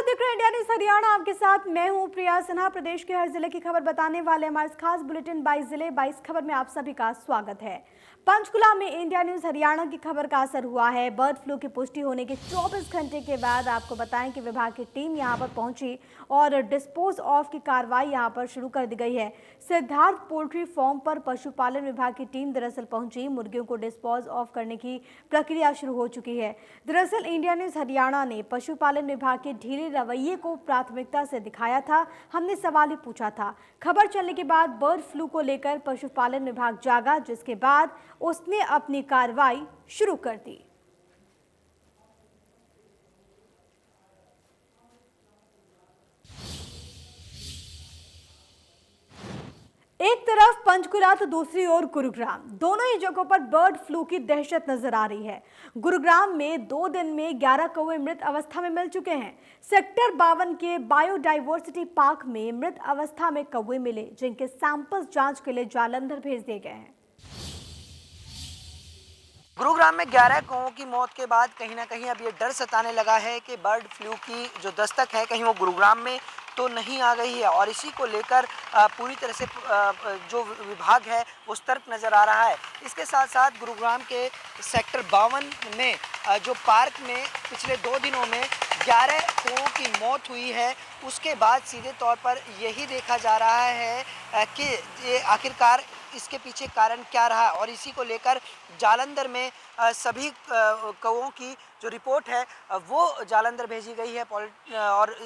देख रहे हैं इंडिया न्यूज हरियाणा। आपके साथ मैं हूं प्रिया सिन्हा। प्रदेश के हर जिले की खबर बताने वाले हमारे खास बुलेटिन 22 जिले 22 खबर में आप सभी का स्वागत है। पंचकुला में इंडिया न्यूज हरियाणा की खबर का असर हुआ है। बर्ड फ्लू की पुष्टि होने के 24 घंटे के बाद आपको बताएं कि विभाग की टीम यहां पर पहुंची और डिस्पोज ऑफ की कार्रवाई यहां पर शुरू कर दी गई है। सिद्धार्थ पोल्ट्री फार्म पर पशुपालन विभाग की टीम दरअसल पहुंची। मुर्गियों को डिस्पोज ऑफ करने की प्रक्रिया शुरू हो चुकी है। दरअसल इंडिया न्यूज हरियाणा ने पशुपालन विभाग के ढीले रवैये को प्राथमिकता से दिखाया था। हमने सवाल ही पूछा था। खबर चलने के बाद बर्ड फ्लू को लेकर पशुपालन विभाग जागा, जिसके बाद उसने अपनी कार्रवाई शुरू कर दी। एक तरफ पंचकुला तो दूसरी ओर गुरुग्राम, दोनों ही जगहों पर बर्ड फ्लू की दहशत नजर आ रही है। गुरुग्राम में 2 दिन में 11 कौवे मृत अवस्था में मिल चुके हैं। सेक्टर 52 के बायोडाइवर्सिटी पार्क में मृत अवस्था में कौवे मिले, जिनके सैंपल्स जांच के लिए जालंधर भेज दिए गए हैं। गुरुग्राम में 11 कौवों की मौत के बाद कहीं ना कहीं अब ये डर सताने लगा है कि बर्ड फ्लू की जो दस्तक है कहीं वो गुरुग्राम में तो नहीं आ गई है, और इसी को लेकर पूरी तरह से जो विभाग है वो सतर्क नज़र आ रहा है। इसके साथ साथ गुरुग्राम के सेक्टर 52 में जो पार्क में पिछले 2 दिनों में 11 कौवों की मौत हुई है, उसके बाद सीधे तौर पर यही देखा जा रहा है कि ये आखिरकार इसके पीछे कारण क्या रहा, और इसी को लेकर जालंधर में सभी कौवों की जो रिपोर्ट है वो जालंधर भेजी गई है, और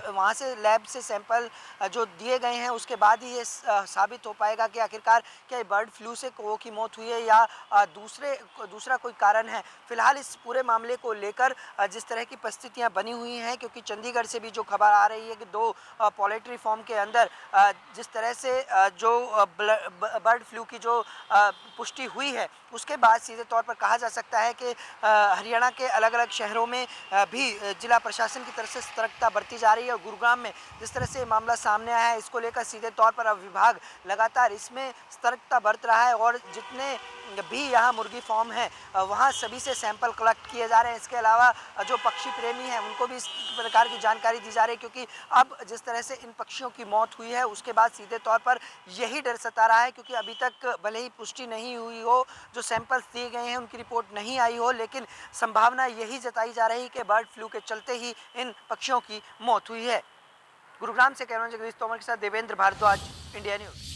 वहाँ से लैब से सैंपल जो दिए गए हैं उसके बाद ही ये साबित हो पाएगा कि आखिरकार क्या बर्ड फ्लू से कौवों की मौत हुई है या दूसरा कोई कारण है। फिलहाल इस पूरे मामले को लेकर जिस तरह की परिस्थितियाँ बनी हुई हैं, क्योंकि चंडीगढ़ से भी जो खबर आ रही है कि 2 पोल्ट्री फार्म के अंदर जिस तरह से जो बर्ड फ्लू की जो पुष्टि हुई है, उसके बाद सीधे तौर पर कहा जा सकता है कि हरियाणा के अलग अलग शहरों में भी जिला प्रशासन की तरफ से सतर्कता बरती जा रही है। और गुरुग्राम में जिस तरह से मामला सामने आया है, इसको लेकर सीधे तौर पर अब विभाग लगातार इसमें सतर्कता बरत रहा है, और जितने भी यहाँ मुर्गी फार्म हैं वहाँ सभी से सैंपल कलेक्ट किए जा रहे हैं। इसके अलावा जो पक्षी प्रेमी हैं उनको भी इस प्रकार की जानकारी दी जा रही है, क्योंकि अब जिस तरह से इन पक्षियों की मौत हुई है उसके बाद सीधे तौर पर यही डर सता रहा है, क्योंकि अभी तक भले ही पुष्टि नहीं हुई हो, जो सैंपल्स दिए गए हैं उनकी रिपोर्ट नहीं आई हो, लेकिन संभावना यही जताई जा रही है कि बर्ड फ्लू के चलते ही इन पक्षियों की मौत हुई है। गुरुग्राम से कैमरा जगदीश तोमर के साथ देवेंद्र भारद्वाज, इंडिया न्यूज।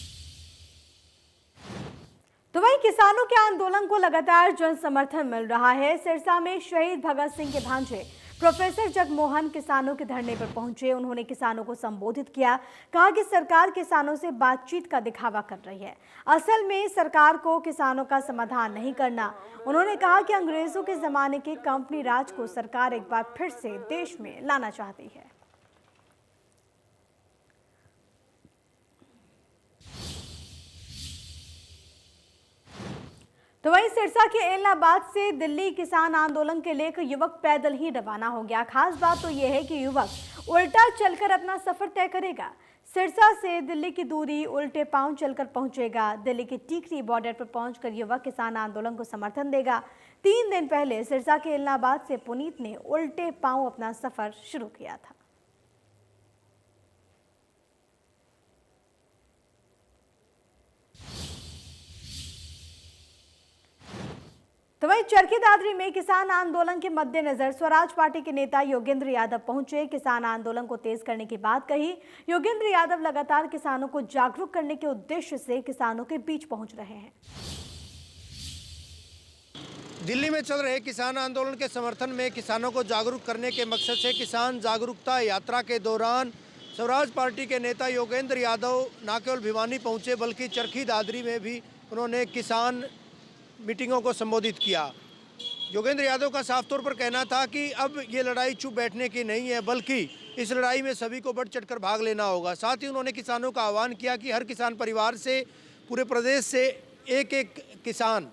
तो वहीं किसानों के आंदोलन को लगातार जन समर्थन मिल रहा है। सिरसा में शहीद भगत सिंह के भांजे प्रोफेसर जगमोहन किसानों के धरने पर पहुंचे। उन्होंने किसानों को संबोधित किया, कहा कि सरकार किसानों से बातचीत का दिखावा कर रही है, असल में सरकार को किसानों का समाधान नहीं करना। उन्होंने कहा कि अंग्रेजों के जमाने के कंपनी राज को सरकार एक बार फिर से देश में लाना चाहती है। तो वहीं सिरसा के एलनाबाद से दिल्ली किसान आंदोलन के लिए एक युवक पैदल ही रवाना हो गया। खास बात तो यह है कि युवक उल्टा चलकर अपना सफर तय करेगा। सिरसा से दिल्ली की दूरी उल्टे पांव चलकर पहुंचेगा। दिल्ली की टीकरी बॉर्डर पर पहुंचकर युवक किसान आंदोलन को समर्थन देगा। 3 दिन पहले सिरसा के एलनाबाद से पुनीत ने उल्टे पांव अपना सफर शुरू किया था। तो वहीं चरखी दादरी में किसान आंदोलन के मद्देनजर स्वराज पार्टी के नेता योगेंद्र यादव पहुंचे। किसान आंदोलन को तेज करने की बात कही। योगेंद्र यादव लगातार किसानों को जागरूक करने के उद्देश्य से किसानों के बीच पहुंच रहे हैं। दिल्ली में चल रहे किसान आंदोलन के समर्थन में किसानों को जागरूक करने के मकसद से किसान जागरूकता यात्रा के दौरान स्वराज पार्टी के नेता योगेंद्र यादव न केवल भिवानी पहुंचे, बल्कि चरखी दादरी में भी उन्होंने किसान मीटिंगों को संबोधित किया। योगेंद्र यादव का साफ तौर पर कहना था कि अब ये लड़ाई चुप बैठने की नहीं है, बल्कि इस लड़ाई में सभी को बढ़ चढ़कर भाग लेना होगा। साथ ही उन्होंने किसानों का आह्वान किया कि हर किसान परिवार से पूरे प्रदेश से एक किसान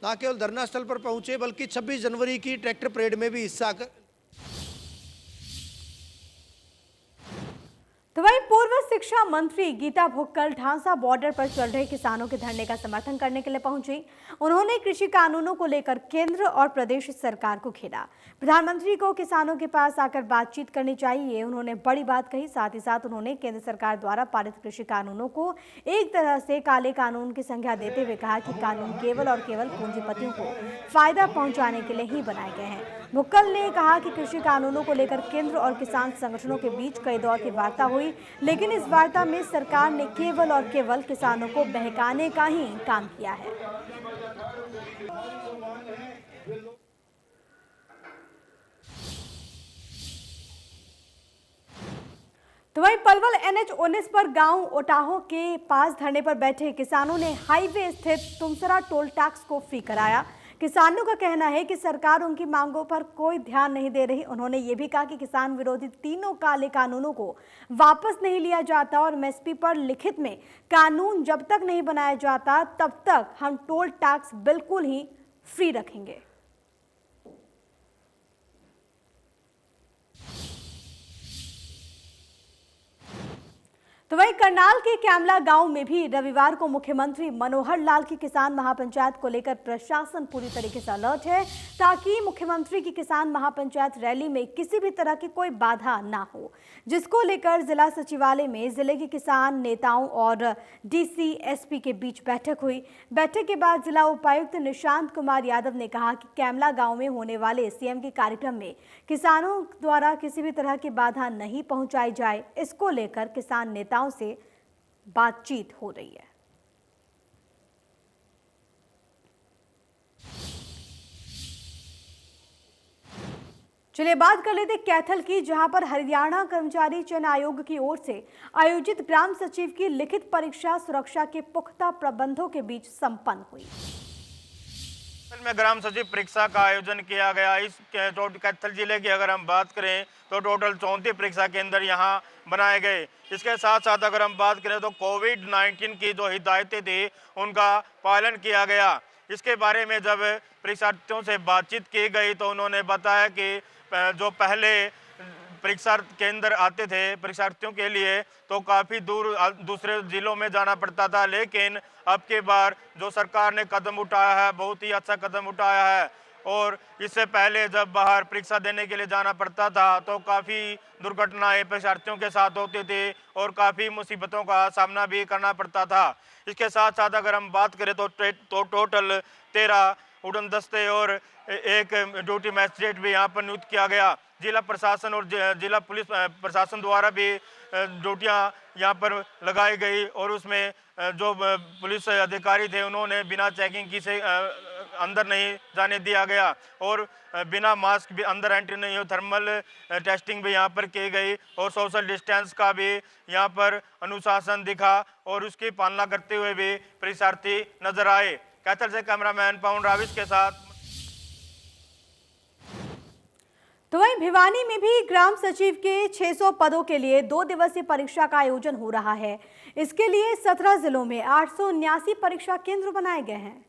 न केवल धरना स्थल पर पहुंचे, बल्कि 26 जनवरी की ट्रैक्टर परेड में भी हिस्सा तो वहीं पूर्व शिक्षा मंत्री गीता भुक्कल ढांसा बॉर्डर पर चल रहे किसानों के धरने का समर्थन करने के लिए पहुंची। उन्होंने कृषि कानूनों को लेकर केंद्र और प्रदेश सरकार को घेरा। प्रधानमंत्री को किसानों के पास आकर बातचीत करनी चाहिए, उन्होंने बड़ी बात कही। साथ ही साथ उन्होंने केंद्र सरकार द्वारा पारित कृषि कानूनों को एक तरह से काले कानून की संज्ञा देते हुए कहा कि कानून केवल और केवल पूंजीपतियों को फायदा पहुंचाने के लिए ही बनाए गए हैं। भुक्कल ने कहा कि कृषि कानूनों को लेकर केंद्र और किसान संगठनों के बीच कई दौर की वार्ता हुई, लेकिन इस वार्ता में सरकार ने केवल और केवल किसानों को बहकाने का ही काम किया है। तो वहीं पलवल NH-19 पर गांव ओटाहो के पास धरने पर बैठे किसानों ने हाईवे स्थित तुमसरा टोल टैक्स को फ्री कराया। किसानों का कहना है कि सरकार उनकी मांगों पर कोई ध्यान नहीं दे रही। उन्होंने ये भी कहा कि किसान विरोधी तीनों काले कानूनों को वापस नहीं लिया जाता और MSP पर लिखित में कानून जब तक नहीं बनाया जाता तब तक हम टोल टैक्स बिल्कुल ही फ्री रखेंगे। तो वहीं करनाल के कैमला गांव में भी रविवार को मुख्यमंत्री मनोहर लाल की किसान महापंचायत को लेकर प्रशासन पूरी तरीके से अलर्ट है, ताकि मुख्यमंत्री की किसान महापंचायत रैली में किसी भी तरह की कोई बाधा ना हो, जिसको लेकर जिला सचिवालय में जिले के किसान नेताओं और DC SP के बीच बैठक हुई। बैठक के बाद जिला उपायुक्त निशांत कुमार यादव ने कहा कि कैमला गांव में होने वाले CM के कार्यक्रम में किसानों द्वारा किसी भी तरह की बाधा नहीं पहुंचाई जाए। इसको लेकर किसान नेताओं से बातचीत हो रही है। चलिए बात कर लेते कैथल की, जहां पर हरियाणा कर्मचारी चयन आयोग की ओर से आयोजित ग्राम सचिव की लिखित परीक्षा सुरक्षा के पुख्ता प्रबंधों के बीच संपन्न हुई। में ग्राम सचिव परीक्षा का आयोजन किया गया। इस कैथल जिले की अगर हम बात करें तो टोटल 34 परीक्षा केंद्र यहां बनाए गए। इसके साथ साथ अगर हम बात करें तो कोविड-19 की जो हिदायतें थी उनका पालन किया गया। इसके बारे में जब परीक्षार्थियों से बातचीत की गई तो उन्होंने बताया कि जो पहले परीक्षा केंद्र आते थे परीक्षार्थियों के लिए तो काफ़ी दूर दूसरे जिलों में जाना पड़ता था, लेकिन अब की बार जो सरकार ने कदम उठाया है बहुत ही अच्छा कदम उठाया है। और इससे पहले जब बाहर परीक्षा देने के लिए जाना पड़ता था तो काफ़ी दुर्घटनाएं परीक्षार्थियों के साथ होती थी और काफ़ी मुसीबतों का सामना भी करना पड़ता था। इसके साथ साथ अगर हम बात करें तो टोटल 13 उड़न दस्ते और एक ड्यूटी मैजिस्ट्रेट भी यहाँ पर नियुक्त किया गया। जिला प्रशासन और जिला पुलिस प्रशासन द्वारा भी ड्यूटियाँ यहाँ पर लगाई गई और उसमें जो पुलिस अधिकारी थे उन्होंने बिना चेकिंग की से अंदर नहीं जाने दिया गया और बिना मास्क भी अंदर एंट्री नहीं हो। थर्मल टेस्टिंग भी यहाँ पर की गई और सोशल डिस्टेंस का भी यहाँ पर अनुशासन दिखा और उसकी पालना करते हुए भी परीक्षार्थी नजर आए। कैथल से कैमरामैन पवन राविश के साथ। तो वहीं भिवानी में भी ग्राम सचिव के 600 पदों के लिए 2 दिवसीय परीक्षा का आयोजन हो रहा है। इसके लिए 17 जिलों में 879 परीक्षा केंद्र बनाए गए हैं।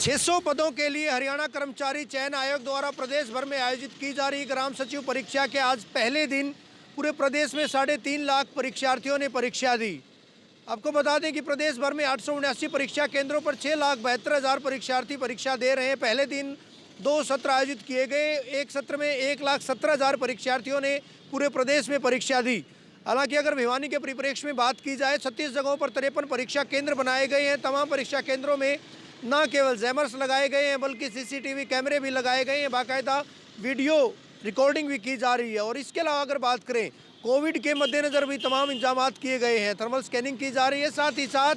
600 पदों के लिए हरियाणा कर्मचारी चयन आयोग द्वारा प्रदेश भर में आयोजित की जा रही ग्राम सचिव परीक्षा के आज पहले दिन पूरे प्रदेश में 3.5 लाख परीक्षार्थियों ने परीक्षा दी। आपको बता दें कि प्रदेश भर में 879 परीक्षा केंद्रों पर 6,72,000 परीक्षार्थी परीक्षा दे रहे हैं। पहले दिन 2 सत्र आयोजित किए गए। एक सत्र में 1,17,000 परीक्षार्थियों ने पूरे प्रदेश में परीक्षा दी। हालांकि अगर भिवानी के परिप्रेक्ष्य में बात की जाए 36 जगहों पर 53 परीक्षा केंद्र बनाए गए हैं। तमाम परीक्षा केंद्रों में न केवल जैमर्स लगाए गए हैं बल्कि CCTV कैमरे भी लगाए गए हैं, बाकायदा वीडियो रिकॉर्डिंग भी की जा रही है। और इसके अलावा अगर बात करें कोविड के मद्देनज़र भी तमाम इंतजाम किए गए हैं, थर्मल स्कैनिंग की जा रही है। साथ ही साथ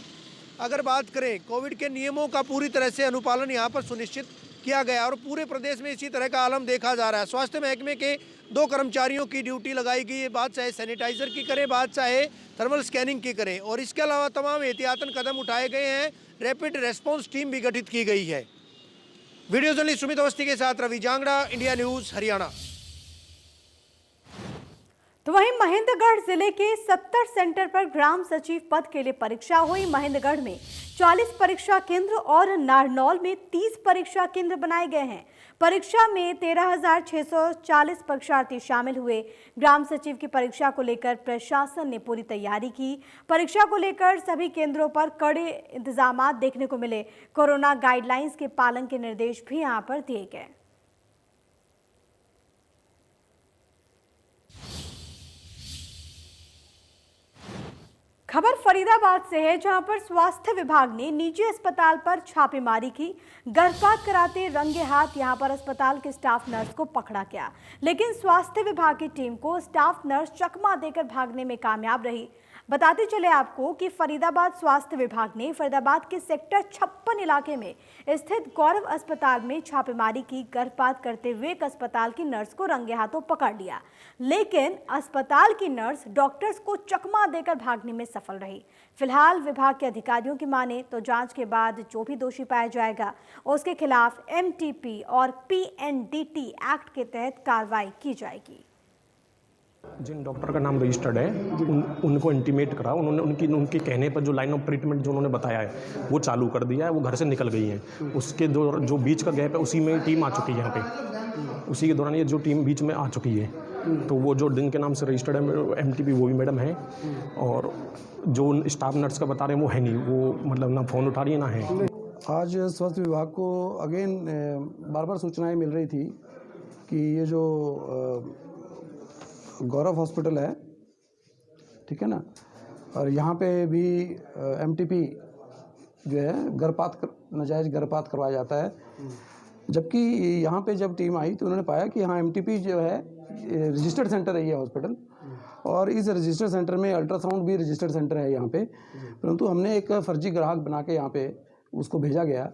अगर बात करें कोविड के नियमों का पूरी तरह से अनुपालन यहाँ पर सुनिश्चित किया गया और पूरे प्रदेश में इसी तरह का आलम देखा जा रहा है। स्वास्थ्य महकमे के 2 कर्मचारियों की ड्यूटी लगाई गई है, बात चाहे सैनिटाइजर की करें, बात चाहे थर्मल स्कैनिंग की करें। और इसके अलावा तमाम एहतियातन कदम उठाए गए हैं। रैपिड रेस्पॉन्स टीम भी गठित की गई है। वीडियो जर्नलिस्ट सुमित अवस्थी के साथ रवि जांगड़ा, इंडिया न्यूज़ हरियाणा। तो वहीं महेंद्रगढ़ जिले के 70 सेंटर पर ग्राम सचिव पद के लिए परीक्षा हुई। महेंद्रगढ़ में 40 परीक्षा केंद्र और नारनौल में 30 परीक्षा केंद्र बनाए गए हैं। परीक्षा में 13,640 परीक्षार्थी शामिल हुए। ग्राम सचिव की परीक्षा को लेकर प्रशासन ने पूरी तैयारी की। परीक्षा को लेकर सभी केंद्रों पर कड़े इंतजाम देखने को मिले। कोरोना गाइडलाइंस के पालन के निर्देश भी यहां पर दिए गए। खबर फरीदाबाद से है, जहां पर स्वास्थ्य विभाग ने निजी अस्पताल पर छापेमारी की। गर्भपात कराते रंगे हाथ यहां पर अस्पताल के स्टाफ नर्स को पकड़ा गया, लेकिन स्वास्थ्य विभाग की टीम को स्टाफ नर्स चकमा देकर भागने में कामयाब रही। बताते चले आपको कि फरीदाबाद स्वास्थ्य विभाग ने फरीदाबाद के सेक्टर 56 इलाके में स्थित गौरव अस्पताल में छापेमारी की। गर्भपात करते हुए एक अस्पताल की नर्स को रंगे हाथों पकड़ लिया, लेकिन अस्पताल की नर्स डॉक्टर्स को चकमा देकर भागने में सफल रही। फिलहाल विभाग के अधिकारियों की माने तो जांच के बाद जो भी दोषी पाया जाएगा उसके खिलाफ MTP और PNDT एक्ट के तहत कार्रवाई की जाएगी। जिन डॉक्टर का नाम रजिस्टर्ड है उनको इंटीमेट करा, उन्होंने उनके कहने पर जो लाइन ऑफ ट्रीटमेंट जो उन्होंने बताया है वो चालू कर दिया है। वो घर से निकल गई हैं। उसके जो बीच का गैप है उसी में टीम आ चुकी है यहाँ पे। उसी के दौरान ये जो टीम बीच में आ चुकी है, तो वो जो जिनके नाम से रजिस्टर्ड है MTP वो भी मैडम है, और जो स्टाफ नर्स का बता रहे हैं वो है नहीं, वो मतलब ना फ़ोन उठा रही है ना है। आज स्वास्थ्य विभाग को अगेन बार बार सूचनाएं मिल रही थी कि ये जो गौरव हॉस्पिटल है, ठीक है ना, और यहाँ पे भी MTP जो है नाजायज़ गर्भपात करवाया जाता है। जबकि यहाँ पे जब टीम आई तो उन्होंने पाया कि हाँ MTP जो है रजिस्टर्ड सेंटर है ये हॉस्पिटल, और इस रजिस्टर्ड सेंटर में अल्ट्रासाउंड भी रजिस्टर्ड सेंटर है यहाँ पे, परंतु हमने एक फर्जी ग्राहक बना के यहाँ पे उसको भेजा गया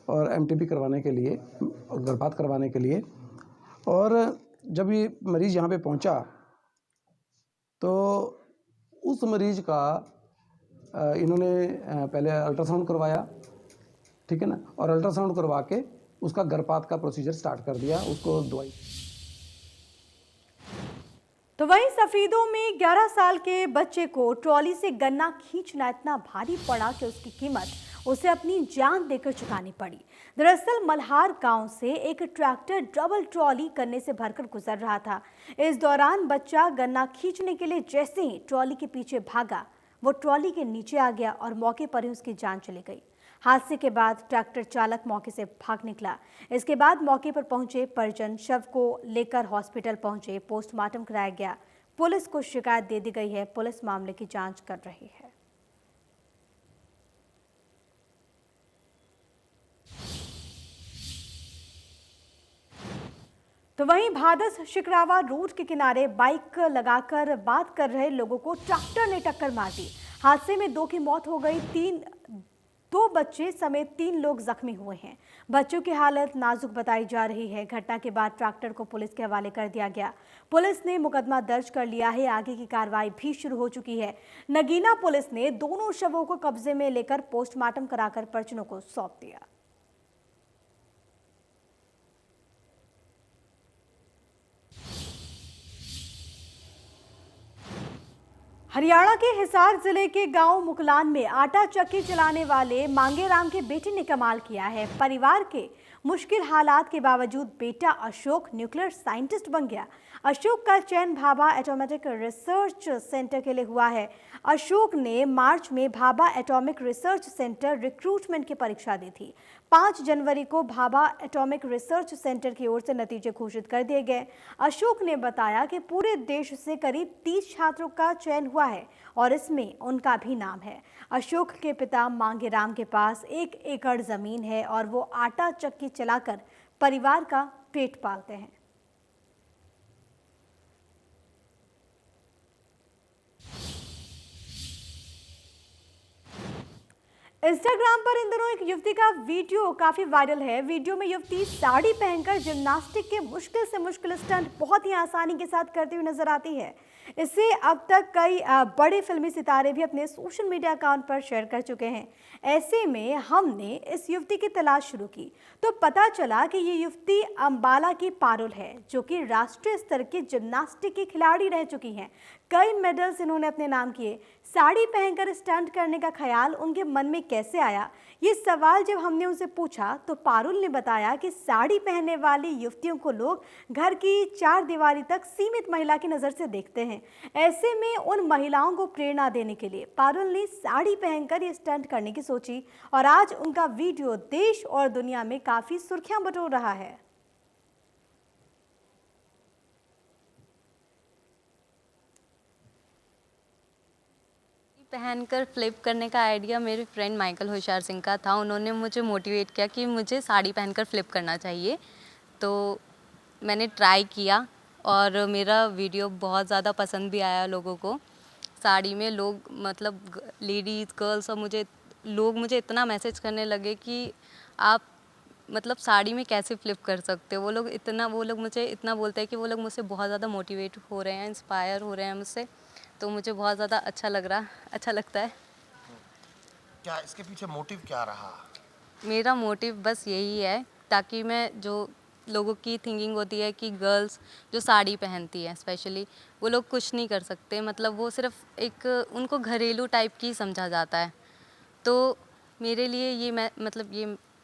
और MTP करवाने के लिए, गर्भपात करवाने के लिए। और जब ये मरीज़ यहाँ पे पहुँचा तो उस मरीज़ का इन्होंने पहले अल्ट्रासाउंड करवाया, ठीक है ना, और अल्ट्रासाउंड करवा के उसका गर्भपात का प्रोसीजर स्टार्ट कर दिया, उसको दवाई। तो वहीं सफीदों में 11 साल के बच्चे को ट्रॉली से गन्ना खींचना इतना भारी पड़ा कि उसकी कीमत उसे अपनी जान देकर चुकानी पड़ी। दरअसल मल्हार गांव से एक ट्रैक्टर डबल ट्रॉली गन्ने से भरकर गुजर रहा था। इस दौरान बच्चा गन्ना खींचने के लिए जैसे ही ट्रॉली के पीछे भागा, वो ट्रॉली के नीचे आ गया और मौके पर ही उसकी जान चली गई। हादसे के बाद ट्रैक्टर चालक मौके से भाग निकला। इसके बाद मौके पर पहुंचे परिजन शव को लेकर हॉस्पिटल पहुंचे। पोस्टमार्टम कराया गया। पुलिस को शिकायत दे दी गई है। पुलिस मामले की जांच कर रही है। तो वहीं भादस शिकरावा रोड के किनारे बाइक लगाकर बात कर रहे लोगों को ट्रैक्टर ने टक्कर मार दी। हादसे में 2 की मौत हो गई। 2 बच्चे समेत 3 लोग जख्मी हुए हैं। बच्चों की हालत नाजुक बताई जा रही है। घटना के बाद ट्रैक्टर को पुलिस के हवाले कर दिया गया। पुलिस ने मुकदमा दर्ज कर लिया है। आगे की कार्रवाई भी शुरू हो चुकी है। नगीना पुलिस ने दोनों शवों को कब्जे में लेकर पोस्टमार्टम कराकर परिजनों को सौंप दिया। हरियाणा के हिसार जिले के गांव मुकलान में आटा चक्की चलाने वाले मांगेराम के बेटे ने कमाल किया है। परिवार के मुश्किल हालात के बावजूद बेटा अशोक न्यूक्लियर साइंटिस्ट बन गया। अशोक का चयन भाभा एटॉमिक रिसर्च सेंटर के लिए हुआ है। अशोक ने मार्च में Bhabha atomic research centre recruitment की परीक्षा दी थी। 5 जनवरी को भाभा एटॉमिक रिसर्च सेंटर की ओर से नतीजे घोषित कर दिए गए। अशोक ने बताया कि पूरे देश से करीब 30 छात्रों का चयन हुआ है और इसमें उनका भी नाम है। अशोक के पिता मांगेराम के पास 1 एकड़ जमीन है और वो आटा चक्की चलाकर परिवार का पेट पालते हैं। इंस्टाग्राम पर इन दिनों एक युवती का वीडियो काफी वायरल है। वीडियो में युवती साड़ी पहनकर जिम्नास्टिक के मुश्किल से मुश्किल स्टंट बहुत ही आसानी के साथ करती हुई नजर आती है। इसे अब तक कई बड़े फिल्मी सितारे भी अपने सोशल मीडिया अकाउंट पर शेयर कर चुके हैं। ऐसे में हमने इस युवती की तलाश शुरू की तो पता चला कि ये युवती अंबाला की पारुल है, जो कि राष्ट्रीय स्तर की जिम्नास्टिक की खिलाड़ी रह चुकी हैं। कई मेडल्स इन्होंने अपने नाम किए। साड़ी पहनकर स्टंट करने का ख्याल उनके मन में कैसे आया, ये सवाल जब हमने उनसे पूछा तो पारुल ने बताया कि साड़ी पहनने वाली युवतियों को लोग घर की चार दीवारी तक सीमित महिला की नज़र से देखते हैं। ऐसे में उन महिलाओं को प्रेरणा देने के लिए पारुल ने साड़ी पहनकर ये स्टंट करने की सोची और आज उनका वीडियो देश और दुनिया में काफ़ी सुर्खियां बटोर रहा है। पहनकर फ्लिप करने का आइडिया मेरे फ्रेंड माइकल होशियार सिंह का था। उन्होंने मुझे मोटिवेट किया कि मुझे साड़ी पहनकर फ्लिप करना चाहिए, तो मैंने ट्राई किया और मेरा वीडियो बहुत ज़्यादा पसंद भी आया लोगों को। साड़ी में लोग मतलब लेडीज़ गर्ल्स और लोग मुझे इतना मैसेज करने लगे कि आप मतलब साड़ी में कैसे फ्लिप कर सकते हो। वो लोग मुझे इतना बोलते हैं कि वो लोग मुझसे बहुत ज़्यादा मोटिवेट हो रहे हैं, इंस्पायर हो रहे हैं मुझसे, तो मुझे बहुत ज़्यादा अच्छा लगता है। क्या इसके पीछे मोटिव क्या रहा? मेरा मोटिव बस यही है ताकि मैं जो लोगों की थिंकिंग होती है कि गर्ल्स जो साड़ी पहनती है स्पेशली वो लोग कुछ नहीं कर सकते, मतलब वो सिर्फ एक उनको घरेलू टाइप की समझा जाता है। तो मेरे लिए ये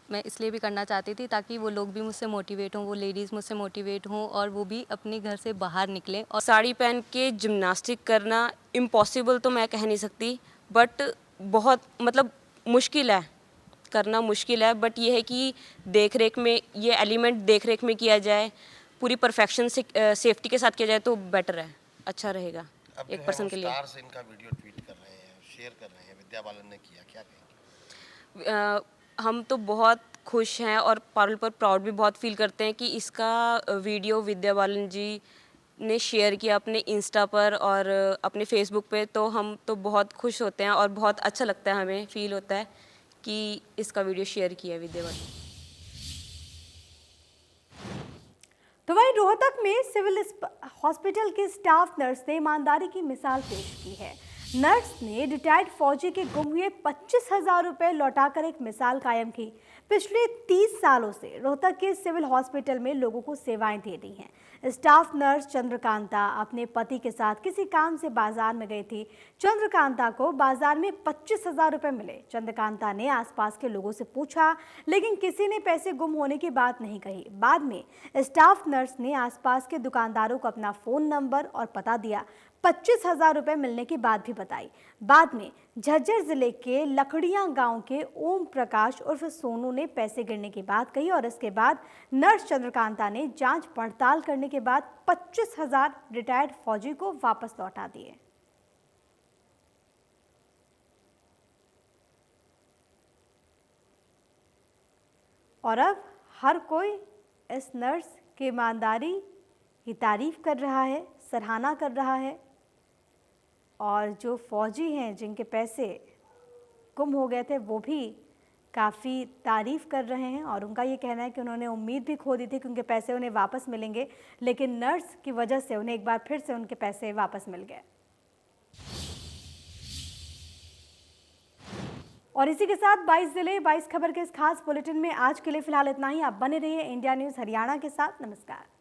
मैं इसलिए भी करना चाहती थी ताकि वो लोग भी मुझसे मोटिवेट हों, वो लेडीज़ मुझसे मोटिवेट हों और वो भी अपने घर से बाहर निकलें। और साड़ी पहन के जिम्नास्टिक करना इम्पॉसिबल तो मैं कह नहीं सकती, बट बहुत मतलब मुश्किल है, करना मुश्किल है, बट ये है कि देख रेख में ये एलिमेंट देख रेख में किया जाए, पूरी परफेक्शन से सेफ्टी के साथ किया जाए तो बेटर है, अच्छा रहेगा एक पर्सन के लिए। स्टार्स इनका वीडियो ट्वीट कर रहे हैं, शेयर कर रहे हैं, विद्या बालन ने किया, क्या कहेंगे? हम तो बहुत खुश हैं और पारुल पर प्राउड भी बहुत फील करते हैं कि इसका वीडियो विद्या बालन जी ने शेयर किया अपने इंस्टा पर और अपने फेसबुक पे, तो हम तो बहुत खुश होते हैं और बहुत अच्छा लगता है, हमें फील होता है कि इसका वीडियो शेयर किया विद्या बालन। तो वहीं रोहतक में सिविल हॉस्पिटल के स्टाफ नर्स ने ईमानदारी की मिसाल पेश की है। नर्स ने रिटायर्ड फौजी के गुम हुए 25,000 रुपए लौटाकर एक मिसाल कायम की। पिछले 30 सालों से रोहतक के सिविल हॉस्पिटल में लोगों को सेवाएं दे रही हैं। स्टाफ नर्स चंद्रकांता अपने पति के साथ किसी काम से बाजार में गई थी। चंद्रकांता को बाजार में 25,000 रुपए मिले। चंद्रकांता ने आसपास के लोगों से पूछा, लेकिन किसी ने पैसे गुम होने की बात नहीं कही। बाद में स्टाफ नर्स ने आसपास के दुकानदारों को अपना फोन नंबर और पता दिया। 25,000 रुपए मिलने की बात भी बताई। बाद में झज्जर जिले के लकड़ियां गांव के ओम प्रकाश उर्फ सोनू ने पैसे गिरने की बात कही और इसके बाद नर्स चंद्रकांता ने जांच पड़ताल करने के बाद 25,000 रिटायर्ड फौजी को वापस लौटा दिए। और अब हर कोई इस नर्स की ईमानदारी की तारीफ कर रहा है, सराहना कर रहा है और जो फौजी हैं जिनके पैसे गुम हो गए थे वो भी काफ़ी तारीफ़ कर रहे हैं और उनका ये कहना है कि उन्होंने उम्मीद भी खो दी थी कि उनके पैसे उन्हें वापस मिलेंगे, लेकिन नर्स की वजह से उन्हें एक बार फिर से उनके पैसे वापस मिल गए। और इसी के साथ 22 जिले 22 खबर के इस खास बुलेटिन में आज के लिए फिलहाल इतना ही। आप बने रहिए इंडिया न्यूज़ हरियाणा के साथ। नमस्कार।